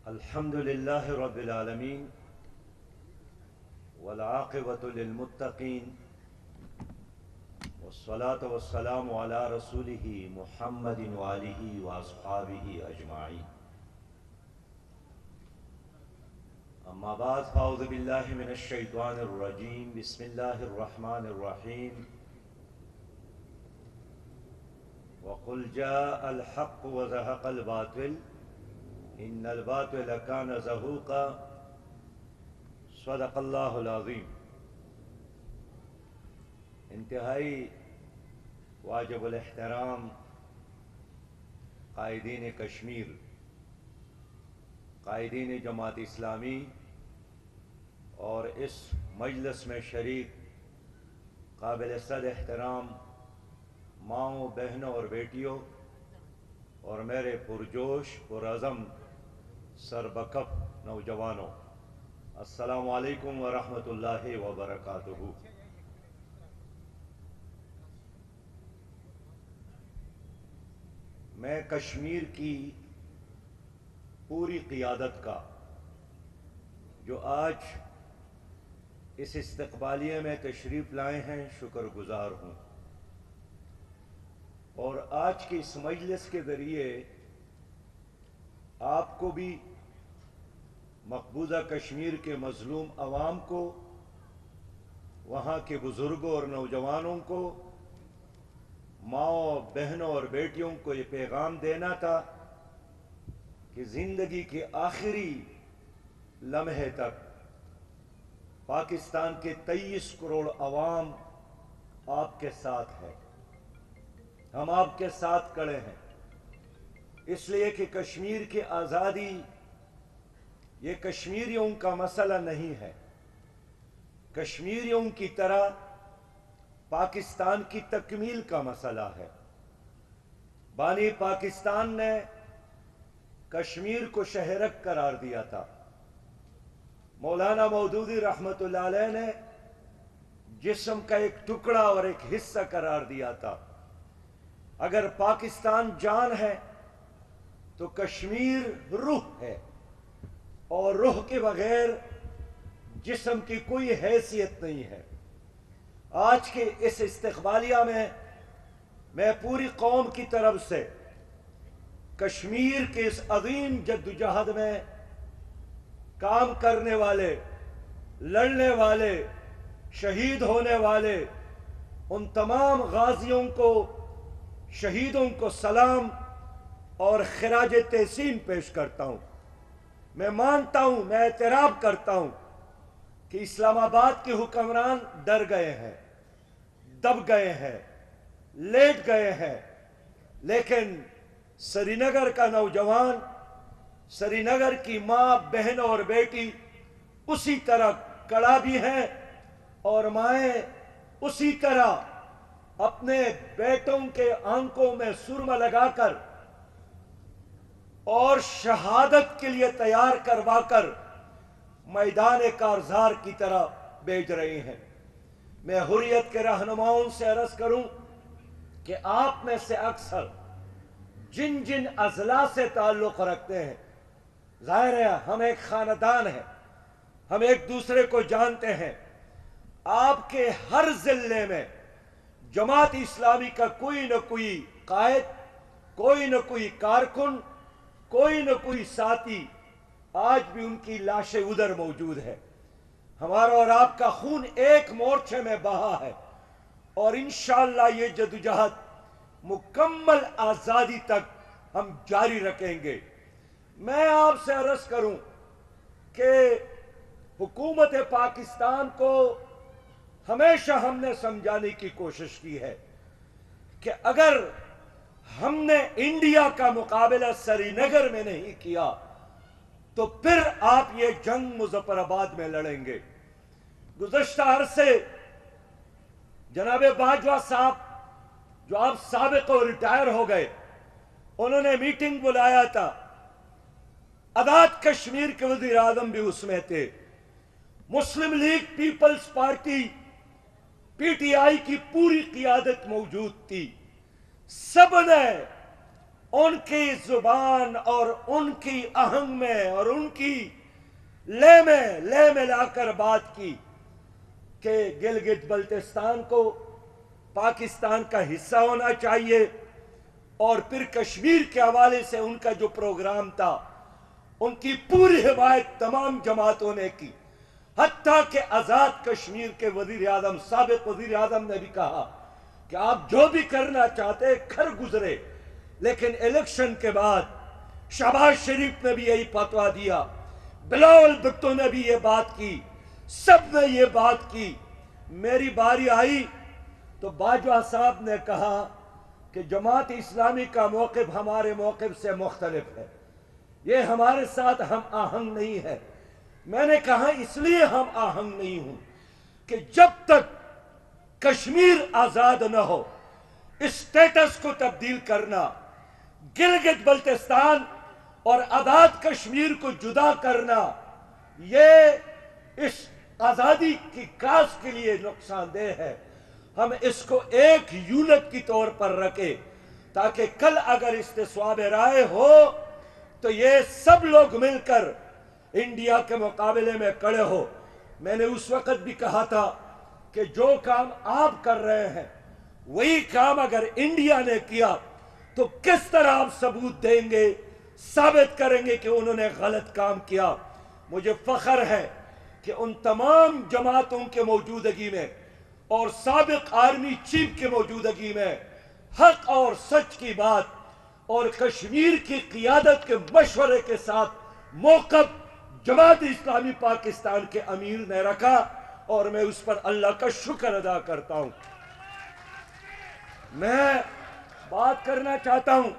الحمد لله رب العالمين والعاقبة للمتقين والصلاة والسلام على رسوله محمد وآله وأصحابه أجمعين. أما بعد فأعوذ بالله من الشيطان الرجيم. بسم الله الرحمن الرحيم. وقل جاء الحق وزهق الباطل ان الباطل كان زهوقا. صدق اللہ العظیم. انتہائی واجب الاحترام قائدین کشمیر، قائدین جماعت اسلامی اور اس مجلس میں شریک قابل صد احترام ماؤں، بہنوں اور بیٹیوں، اور میرے پرجوش پرعزم سربکف نوجوانوں، السلام علیکم ورحمۃ اللہ وبرکاتہ. میں کشمیر کی پوری قیادت کا، جو آج اس استقبالیے میں تشریف لائے ہیں، شکر گزار ہوں، اور آج کے اس مجلس کے ذریعے آپ کو بھی، مقبوضہ کشمیر کے مظلوم عوام کو، وہاں کے بزرگوں اور نوجوانوں کو، ماؤں، بہنوں اور بیٹیوں کو یہ پیغام دینا تھا کہ زندگی کے آخری لمحے تک پاکستان کے 23 کروڑ عوام آپ کے ساتھ ہے. ہم آپ کے ساتھ کھڑے ہیں، اس لیے کہ کشمیر کی آزادی یہ کشمیریوں کا مسئلہ نہیں ہے. کشمیریوں کی طرح پاکستان کی تکمیل کا مسئلہ ہے. بانی پاکستان نے کشمیر کو شہرک قرار دیا تھا. مولانا مودودی رحمت اللہ علیہ نے جسم کا ایک ٹکڑا اور ایک حصہ قرار دیا تھا. اگر پاکستان جان ہے تو کشمیر روح ہے، اور روح کے بغیر جسم کی کوئی حیثیت نہیں ہے. آج کے اس استقبالیہ میں پوری قوم کی طرف سے کشمیر کے اس عظیم جدوجہد میں کام کرنے والے، لڑنے والے، شہید ہونے والے ان تمام غازیوں کو، شہیدوں کو سلام اور خراج تحسین پیش کرتا ہوں. میں مانتا ہوں، میں اعتراف کرتا ہوں کہ اسلام آباد کے حکمران ڈر گئے ہیں، دب گئے ہیں، لیٹ گئے ہیں، لیکن سری نگر کا نوجوان، سری نگر کی ماں، بہن اور بیٹی اسی طرح کڑا بھی ہیں، اور مائیں اسی طرح اپنے بیٹوں کے آنکھوں میں سرما لگا کر اور شہادت کے لیے تیار کروا کر میدان کارزار کی طرح بھیج رہی ہیں. میں حریت کے رہنماؤں سے عرض کروں کہ آپ میں سے اکثر جن جن اضلاع سے تعلق رکھتے ہیں، ظاہر ہے ہم ایک خاندان ہیں، ہم ایک دوسرے کو جانتے ہیں. آپ کے ہر ضلع میں جماعت اسلامی کا کوئی نہ کوئی قائد، کوئی نہ کوئی کارکن، کوئی نہ کوئی ساتھی، آج بھی ان کی لاشیں ادھر موجود ہے. ہمارا اور آپ کا خون ایک مورچے میں بہا ہے، اور انشاءاللہ یہ جدوجہد مکمل آزادی تک ہم جاری رکھیں گے. میں آپ سے عرض کروں کہ حکومت پاکستان کو ہمیشہ ہم نے سمجھانے کی کوشش کی ہے کہ اگر ہم نے انڈیا کا مقابلہ سری نگر میں نہیں کیا تو پھر آپ یہ جنگ مظفر آباد میں لڑیں گے. گزشتہ عرصے جناب باجوہ صاحب، جو آپ سابق اور ریٹائر ہو گئے، انہوں نے میٹنگ بلایا تھا. آزاد کشمیر کے وزیر اعظم بھی اس میں تھے. Muslim League Peoples Party P T I کی پوری قیادت موجود تھی. سب نے ان کی زبان اور ان کی آہنگ میں اور ان کی لے میں لا کر بات کی کہ گلگت بلتستان کو پاکستان کا حصہ ہونا چاہیے، اور پھر کشمیر کے حوالے سے ان کا جو پروگرام تھا ان کی پوری حمایت تمام جماعتوں نے کی، حتیٰ کہ آزاد کشمیر کے وزیر اعظم سابق وزیر اعظم نے بھی کہا کہ آپ جو بھی کرنا چاہتے کر گزرے، لیکن الیکشن کے بعد شہباز شریف نے بھی یہی فتویٰ دیا، بلاول بھٹو نے بھی یہ بات کی، سب نے یہ بات کی۔ میری باری آئی تو باجوہ صاحب نے کہا کہ جماعت اسلامی کا موقف ہمارے موقف سے مختلف ہے، یہ ہمارے ساتھ ہم آہنگ نہیں ہے۔ میں نے کہا اس لیے ہم آہنگ نہیں ہوں کہ جب تک کشمیر آزاد نہ ہو، اسٹیٹس کو تبدیل کرنا، گلگت بلتستان اور آزاد کشمیر کو جدا کرنا، یہ اس آزادی کی کاز کے لیے نقصان دہ ہے۔ ہم اس کو ایک یونٹ کی طور پر رکھے تاکہ کل اگر استصواب رائے ہو تو یہ سب لوگ مل کر انڈیا کے مقابلے میں کھڑے ہو۔ میں نے اس وقت بھی کہا تھا کہ جو کام آپ کر رہے ہیں وہی کام اگر انڈیا نے کیا تو کس طرح آپ ثبوت دیں گے، ثابت کریں گے کہ انہوں نے غلط کام کیا۔ مجھے فخر ہے کہ ان تمام جماعتوں کے موجودگی میں اور سابق آرمی چیف کے موجودگی میں حق اور سچ کی بات اور کشمیر کی قیادت کے مشورے کے ساتھ موقف جماعت اسلامی پاکستان کے امیر نے رکھا، اور میں اس پر اللہ کا شکر ادا کرتا ہوں۔ میں بات کرنا چاہتا ہوں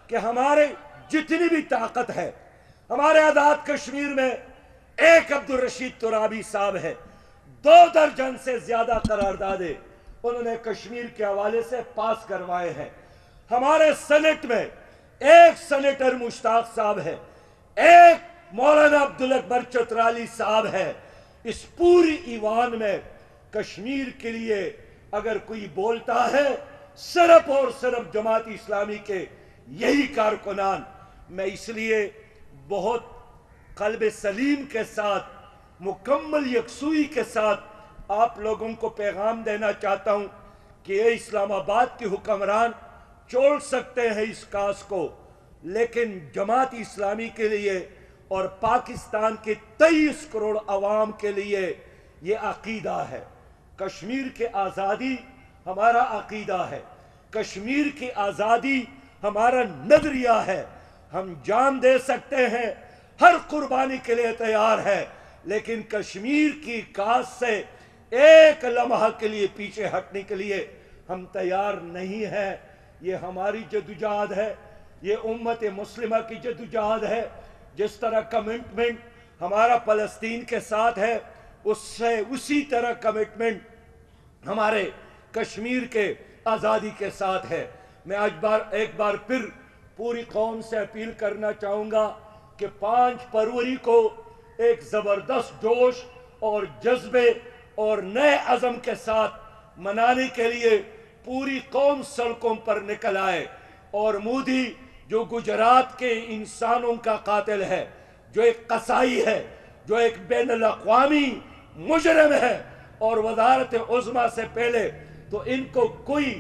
کہ ہمارے جتنی بھی طاقت ہے ہمارے آزاد کشمیر میں، ایک عبدالرشید ترابی صاحب ہے، 2 درجن سے زیادہ قراردادیں انہوں نے کشمیر کے حوالے سے پاس کروائے ہیں۔ ہمارے سینٹ میں ایک سینیٹر مشتاق صاحب ہے، ایک مولانا عبدالاکبر چترالی صاحب ہے۔ اس پوری ایوان میں کشمیر کے لیے اگر کوئی بولتا ہے صرف اور صرف جماعت اسلامی کے یہی کارکنان۔ میں اس لیے بہت قلب سلیم کے ساتھ، مکمل یکسوئی کے ساتھ آپ لوگوں کو پیغام دینا چاہتا ہوں کہ یہ اسلام آباد کے حکمران چھوڑ سکتے ہیں اس کاس کو، لیکن جماعت اسلامی کے لیے اور پاکستان کے 23 کروڑ عوام کے لیے یہ عقیدہ ہے۔ کشمیر کی آزادی ہمارا عقیدہ ہے، کشمیر کی آزادی ہمارا نظریہ ہے۔ ہم جان دے سکتے ہیں، ہر قربانی کے لیے تیار ہے، لیکن کشمیر کی کاس سے ایک لمحہ کے لیے پیچھے ہٹنے کے لیے ہم تیار نہیں ہیں۔ یہ ہماری جدوجہد ہے، یہ امت مسلمہ کی جدوجہد ہے۔ جس طرح کمٹمنٹ ہمارا فلسطین کے ساتھ ہے، اسی طرح کمٹمنٹ ہمارے کشمیر کے آزادی کے ساتھ ہے۔ میں ایک بار پھر پوری قوم سے اپیل کرنا چاہوں گا کہ 5 فروری کو ایک زبردست جوش اور جذبے اور نئے عزم کے ساتھ منانے کے لیے پوری قوم سڑکوں پر نکل آئے، اور مودی جو گجرات کے انسانوں کا قاتل ہے، جو ایک قصائی ہے، جو ایک بین الاقوامی مجرم ہے، اور وزارت عظمیٰ سے پہلے تو ان کو کوئی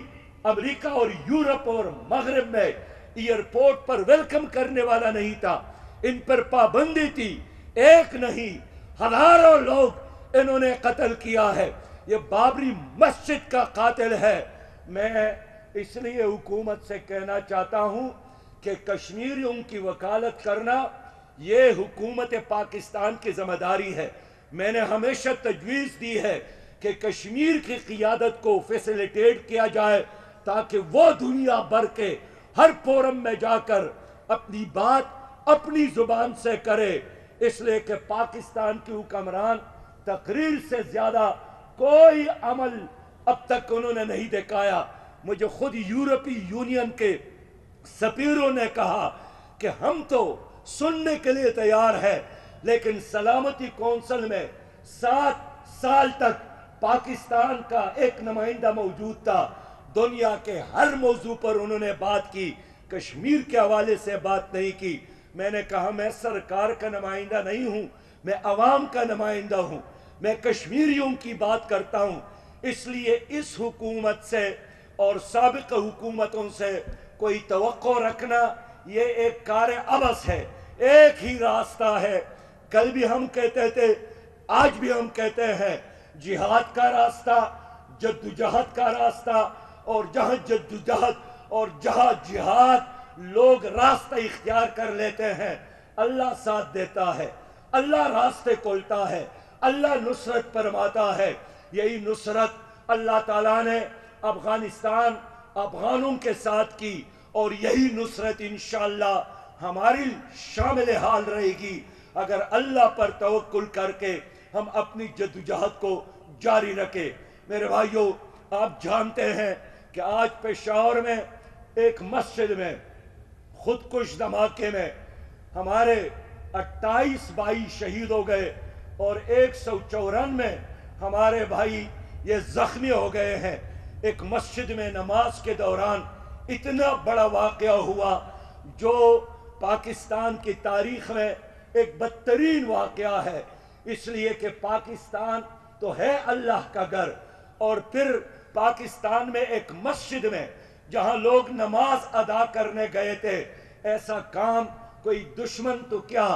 امریکہ اور یورپ اور مغرب میں ایئرپورٹ پر ویلکم کرنے والا نہیں تھا، ان پر پابندی تھی۔ ایک نہیں، ہزاروں لوگ انہوں نے قتل کیا ہے۔ یہ بابری مسجد کا قاتل ہے۔ میں اس لیے حکومت سے کہنا چاہتا ہوں کہ کشمیریوں کی وکالت کرنا یہ حکومت پاکستان کی ذمہ داری ہے۔ میں نے ہمیشہ تجویز دی ہے کہ کشمیر کی قیادت کو فیسیلیٹیٹ کیا جائے تاکہ وہ دنیا بھر کے ہر فورم میں جا کر اپنی بات اپنی زبان سے کرے، اس لیے کہ پاکستان کے حکمران تقریر سے زیادہ کوئی عمل اب تک انہوں نے نہیں دکھایا۔ مجھے خود یورپی یونین کے سفیروں نے کہا کہ ہم تو سننے کے لیے تیار ہے، لیکن سلامتی کونسل میں 7 سال تک پاکستان کا ایک نمائندہ موجود تھا، دنیا کے ہر موضوع پر انہوں نے بات کی، کشمیر کے حوالے سے بات نہیں کی. میں نے کہا میں سرکار کا نمائندہ نہیں ہوں, میں عوام کا نمائندہ ہوں, میں کشمیریوں کی بات کرتا ہوں. اس لیے اس حکومت سے اور سابق حکومتوں سے کوئی توقع رکھنا یہ ایک کار عبث ہے. ایک ہی راستہ ہے. کل بھی ہم کہتے تھے, آج بھی ہم کہتے ہیں, جہاد کا راستہ, جدوجہد کا راستہ, اور جہاں جدوجہد اور جہاں جہاد لوگ راستہ اختیار کر لیتے ہیں, اللہ ساتھ دیتا ہے, اللہ راستے کھولتا ہے, اللہ نصرت فرماتا ہے. یہی نصرت اللہ تعالیٰ نے افغانستان افغانوں کے ساتھ کی, اور یہی نصرت انشاءاللہ ہماری شامل حال رہے گی اگر اللہ پر توکل کر کے ہم اپنی جدوجہد کو جاری رکھیں. میرے بھائیوں, آپ جانتے ہیں کہ آج پشاور میں ایک مسجد میں خودکش دھماکے میں ہمارے 28 بھائی شہید ہو گئے, اور 194 میں ہمارے بھائی یہ زخمی ہو گئے ہیں. ایک مسجد میں نماز کے دوران اتنا بڑا واقعہ ہوا جو پاکستان کی تاریخ میں ایک بدترین واقعہ ہے. اس لیے کہ پاکستان تو ہے اللہ کا گھر, اور پھر پاکستان میں ایک مسجد میں جہاں لوگ نماز ادا کرنے گئے تھے, ایسا کام کوئی دشمن تو کیا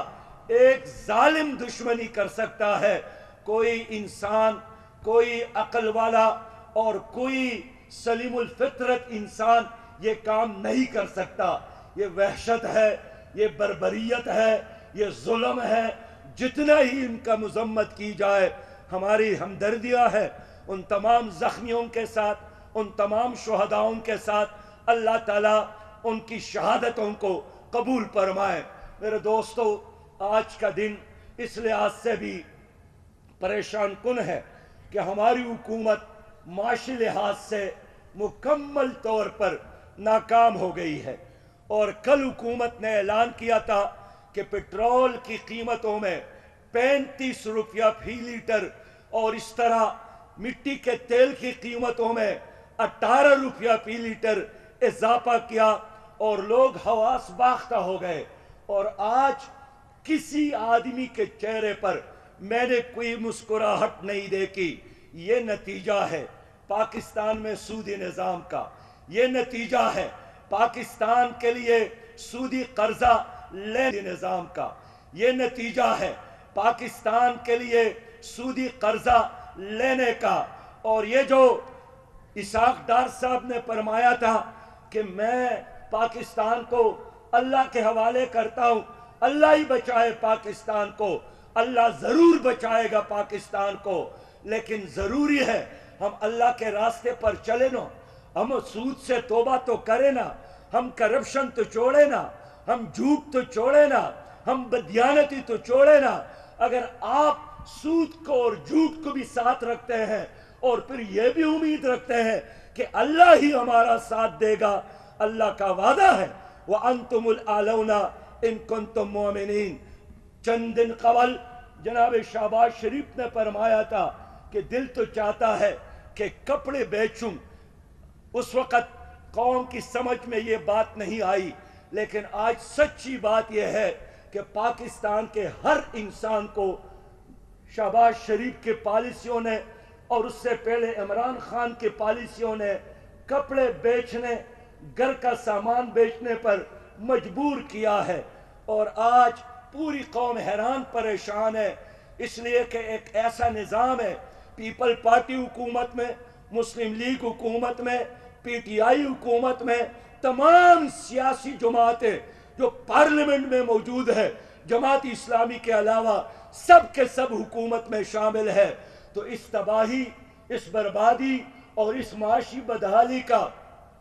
ایک ظالم دشمنی کر سکتا ہے. کوئی انسان, کوئی عقل والا اور کوئی سلیم الفطرت انسان یہ کام نہیں کر سکتا. یہ وحشت ہے, یہ بربریت ہے, یہ ظلم ہے. جتنا ہی ان کا مذمت کی جائے ہماری ہمدردیاں ہے ان تمام زخمیوں کے ساتھ, ان تمام شہداؤں کے ساتھ. اللہ تعالیٰ ان کی شہادتوں کو قبول فرمائے. میرے دوستو, آج کا دن اس لحاظ سے بھی پریشان کن ہے کہ ہماری حکومت معاشی لحاظ سے مکمل طور پر ناکام ہو گئی ہے. اور کل حکومت نے اعلان کیا تھا کہ پٹرول کی قیمتوں میں 35 روپیہ فی لیٹر, اور اس طرح مٹی کے تیل کی قیمتوں میں 18 روپیہ فی لیٹر اضافہ کیا, اور لوگ حواس باختہ ہو گئے. اور آج کسی آدمی کے چہرے پر میں نے کوئی مسکراہٹ نہیں دیکھی. یہ نتیجہ ہے پاکستان میں سودی نظام کا, یہ نتیجہ ہے پاکستان کے لیے سودی قرضہ لینے نظام کا, یہ نتیجہ ہے پاکستان کے لیے سودی قرضہ لینے کا. اور یہ جو اسحاق ڈار صاحب نے فرمایا تھا کہ میں پاکستان کو اللہ کے حوالے کرتا ہوں, اللہ ہی بچائے پاکستان کو, اللہ ضرور بچائے گا پاکستان کو. لیکن ضروری ہے ہم اللہ کے راستے پر چلے نا, ہم سود سے توبہ تو کرے نا, ہم کرپشن تو چھوڑے نا, ہم جھوٹ تو چھوڑے نا, ہم بدیانتی تو چھوڑے نا. اگر آپ سود کو اور جھوٹ کو بھی ساتھ رکھتے ہیں اور پھر یہ بھی امید رکھتے ہیں کہ اللہ ہی ہمارا ساتھ دے گا, اللہ کا وعدہ ہے وَأَنْتُمُ الْأَعْلَوْنَ إِن كُنتُم مُؤْمِنِينَ. چند دن قبل جناب شہباز شریف نے فرمایا تھا کہ دل تو چاہتا ہے کہ کپڑے بیچوں. اس وقت قوم کی سمجھ میں یہ بات نہیں آئی, لیکن آج سچی بات یہ ہے کہ پاکستان کے ہر انسان کو شہباز شریف کی پالیسیوں نے اور اس سے پہلے عمران خان کی پالیسیوں نے کپڑے بیچنے, گھر کا سامان بیچنے پر مجبور کیا ہے. اور آج پوری قوم حیران پریشان ہے, اس لیے کہ ایک ایسا نظام ہے, پیپل پارٹی حکومت میں, مسلم لیگ حکومت میں, پی ٹی آئی حکومت میں, تمام سیاسی جماعتیں جو پارلیمنٹ میں موجود ہے, جماعت اسلامی کے علاوہ سب کے سب حکومت میں شامل ہے. تو اس تباہی, اس بربادی اور اس معاشی بدحالی کا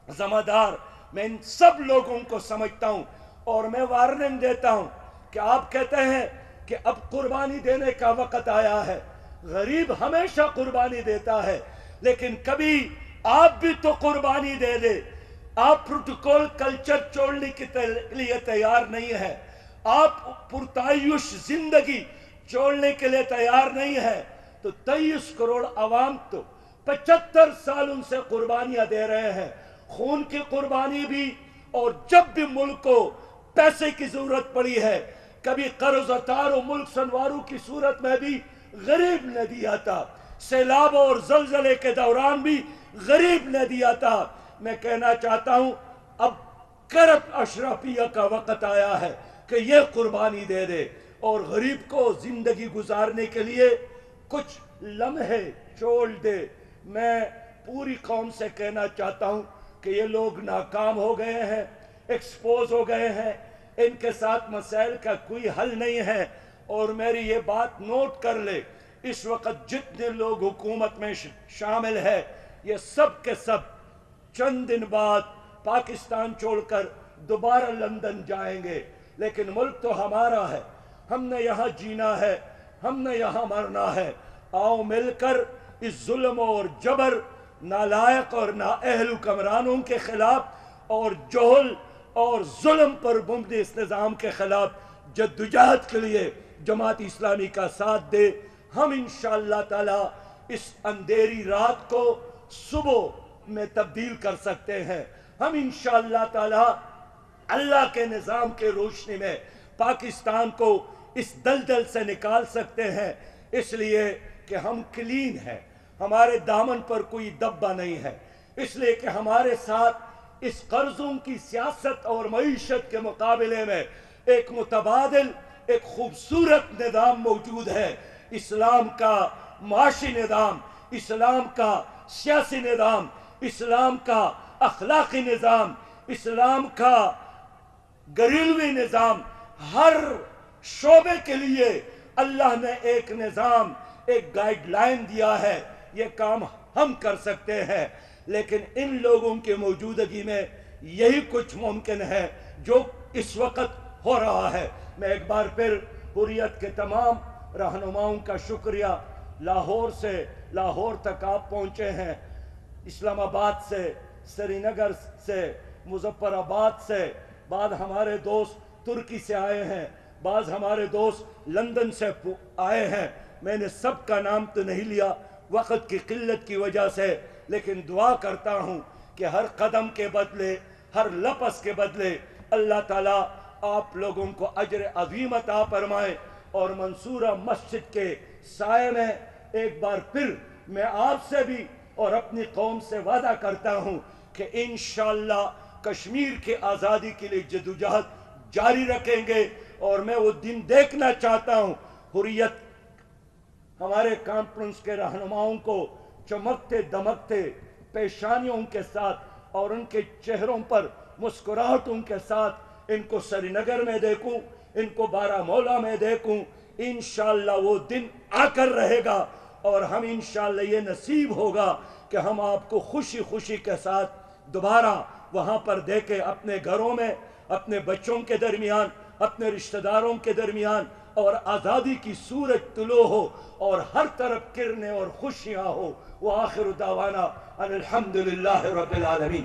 ذمہ دار میں ان سب لوگوں کو سمجھتا ہوں. اور میں وارننگ دیتا ہوں کہ آپ کہتے ہیں کہ اب قربانی دینے کا وقت آیا ہے. غریب ہمیشہ قربانی دیتا ہے, لیکن کبھی آپ بھی تو قربانی دے دے. آپ پروٹوکول کلچر چھوڑنے کے لیے تیار نہیں ہے, آپ پرتعیش زندگی چھوڑنے کے لیے تیار نہیں ہے, تو 23 کروڑ عوام تو 75 سال ان سے قربانیاں دے رہے ہیں. خون کی قربانی بھی اور جب بھی ملک کو پیسے کی ضرورت پڑی ہے، کبھی قرض اتار و ملک سنواروں کی صورت میں بھی غریب نے دیا تھا، سیلاب اور زلزلے کے دوران بھی غریب نے دیا تھا۔ میں کہنا چاہتا ہوں اب کرپ اشرافیہ کا وقت آیا ہے کہ یہ قربانی دے دے اور غریب کو زندگی گزارنے کے لیے کچھ لمحے چھوڑ دے۔ میں پوری قوم سے کہنا چاہتا ہوں کہ یہ لوگ ناکام ہو گئے ہیں، ایکسپوز ہو گئے ہیں، ان کے ساتھ مسائل کا کوئی حل نہیں ہے۔ اور میری یہ بات نوٹ کر لے، اس وقت جتنے لوگ حکومت میں شامل ہے یہ سب کے سب چند دن بعد پاکستان چھوڑ کر دوبارہ لندن جائیں گے، لیکن ملک تو ہمارا ہے، ہم نے یہاں جینا ہے، ہم نے یہاں مرنا ہے۔ آؤ مل کر اس ظلم اور جبر، نالائق اور نااہل حکمرانوں کے خلاف اور جہل اور ظلم پر مبنی اس نظام کے خلاف جدوجہد کے لیے جماعت اسلامی کا ساتھ دے۔ ہم انشاءاللہ تعالی اس اندھیری رات کو صبح میں تبدیل کر سکتے ہیں۔ ہم انشاءاللہ تعالی اللہ کے نظام کے روشنی میں پاکستان کو اس دلدل سے نکال سکتے ہیں، اس لیے کہ ہم کلین ہیں، ہمارے دامن پر کوئی دبا نہیں ہے، اس لیے کہ ہمارے ساتھ اس قرضوں کی سیاست اور معیشت کے مقابلے میں ایک متبادل، ایک خوبصورت نظام موجود ہے۔ اسلام کا معاشی نظام، اسلام کا سیاسی نظام، اسلام کا اخلاقی نظام، اسلام کا گھریلوی نظام، ہر شعبے کے لیے اللہ نے ایک نظام، ایک گائیڈ لائن دیا ہے۔ یہ کام ہم کر سکتے ہیں، لیکن ان لوگوں کے موجودگی میں یہی کچھ ممکن ہے جو اس وقت ہو رہا ہے۔ میں ایک بار پھر حریت کے تمام رہنماؤں کا شکریہ، لاہور سے، لاہور تک آپ پہنچے ہیں، اسلام آباد سے، سری نگر سے، مظفر آباد سے، بعض ہمارے دوست ترکی سے آئے ہیں، بعض ہمارے دوست لندن سے آئے ہیں۔ میں نے سب کا نام تو نہیں لیا وقت کی قلت کی وجہ سے، لیکن دعا کرتا ہوں کہ ہر قدم کے بدلے، ہر لفظ کے بدلے اللہ تعالیٰ آپ لوگوں کو اجر عظیم عطا فرمائے۔ اور منصورہ مسجد کے سائے میں ایک بار پھر میں آپ سے بھی اور اپنی قوم سے وعدہ کرتا ہوں کہ انشاءاللہ کشمیر کے آزادی کے لیے جدوجہد جاری رکھیں گے، اور میں وہ دن دیکھنا چاہتا ہوں حریت ہمارے کانفرنس کے رہنماؤں کو چمکتے دمکتے پیشانیوں کے ساتھ اور ان کے چہروں پر مسکراہٹوں کے ساتھ ان کو سری نگر میں دیکھوں، ان کو بارہمولہ میں دیکھوں۔ انشاءاللہ وہ دن آ کر رہے گا، اور ہم انشاءاللہ یہ نصیب ہوگا کہ ہم آپ کو خوشی خوشی کے ساتھ دوبارہ وہاں پر دیکھیں، اپنے گھروں میں، اپنے بچوں کے درمیان، اپنے رشتہ داروں کے درمیان، اور آزادی کی سورج طلوع ہو اور ہر طرف کرنے اور خوشیاں ہو۔ وآخر دعوانا ان الحمدللہ رب العالمین۔